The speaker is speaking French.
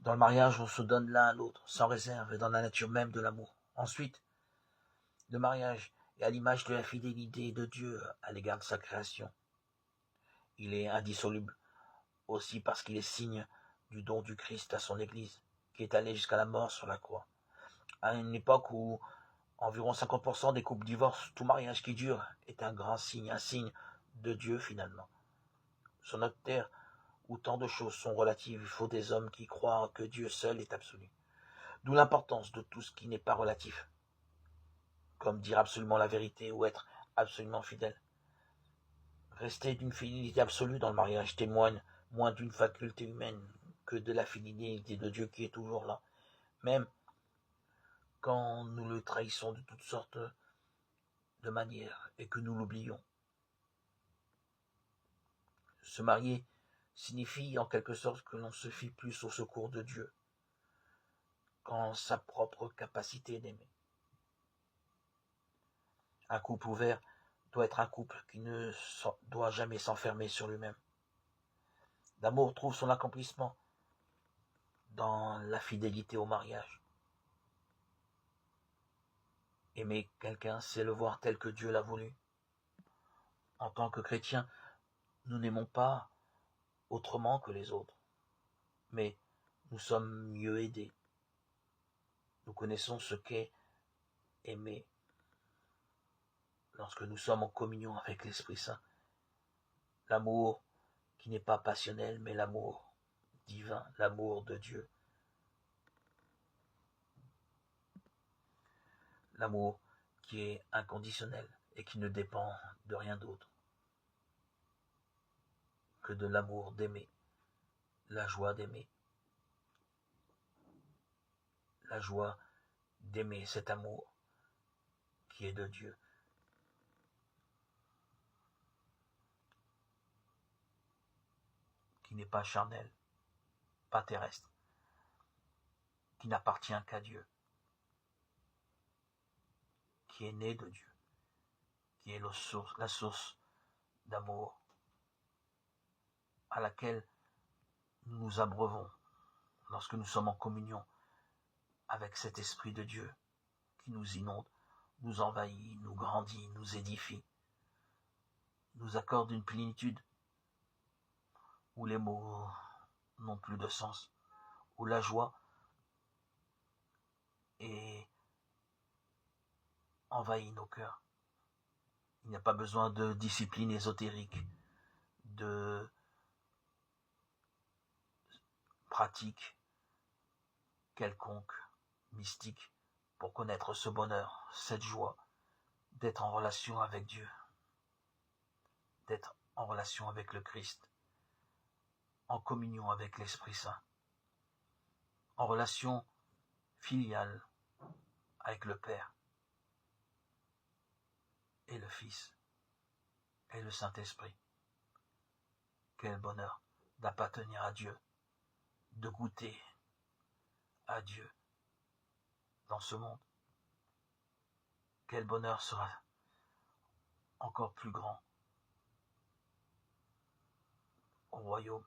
Dans le mariage, on se donne l'un à l'autre, sans réserve et dans la nature même de l'amour. Ensuite, le mariage est à l'image de la fidélité de Dieu à l'égard de sa création. Il est indissoluble aussi parce qu'il est signe du don du Christ à son Église, qui est allé jusqu'à la mort sur la croix. À une époque où environ 50% des couples divorcent, tout mariage qui dure est un grand signe, un signe de Dieu finalement. Sur notre terre, où tant de choses sont relatives, il faut des hommes qui croient que Dieu seul est absolu. D'où l'importance de tout ce qui n'est pas relatif, comme dire absolument la vérité ou être absolument fidèle. Rester d'une fidélité absolue dans le mariage témoigne moins d'une faculté humaine que de la fidélité de Dieu qui est toujours là, même quand nous le trahissons de toutes sortes de manières et que nous l'oublions. Se marier signifie en quelque sorte que l'on se fie plus au secours de Dieu qu'en sa propre capacité d'aimer. Un couple ouvert doit être un couple qui ne doit jamais s'enfermer sur lui-même. L'amour trouve son accomplissement dans la fidélité au mariage. Aimer quelqu'un, c'est le voir tel que Dieu l'a voulu. En tant que chrétiens, nous n'aimons pas autrement que les autres, mais nous sommes mieux aidés. Nous connaissons ce qu'est aimer lorsque nous sommes en communion avec l'Esprit Saint. L'amour qui n'est pas passionnel, mais l'amour divin, l'amour de Dieu. L'amour qui est inconditionnel et qui ne dépend de rien d'autre que de l'amour d'aimer, la joie d'aimer. La joie d'aimer cet amour qui est de Dieu. Qui n'est pas charnel, pas terrestre, qui n'appartient qu'à Dieu, qui est né de Dieu, qui est la source d'amour à laquelle nous nous abreuvons lorsque nous sommes en communion avec cet Esprit de Dieu qui nous inonde, nous envahit, nous grandit, nous édifie, nous accorde une plénitude où les mots n'ont plus de sens, où la joie envahit nos cœurs. Il n'y a pas besoin de discipline ésotérique, de pratique quelconque, mystique, pour connaître ce bonheur, cette joie, d'être en relation avec Dieu, d'être en relation avec le Christ, en communion avec l'Esprit Saint, en relation filiale avec le Père et le Fils et le Saint-Esprit. Quel bonheur d'appartenir à Dieu, de goûter à Dieu dans ce monde. Quel bonheur sera encore plus grand au royaume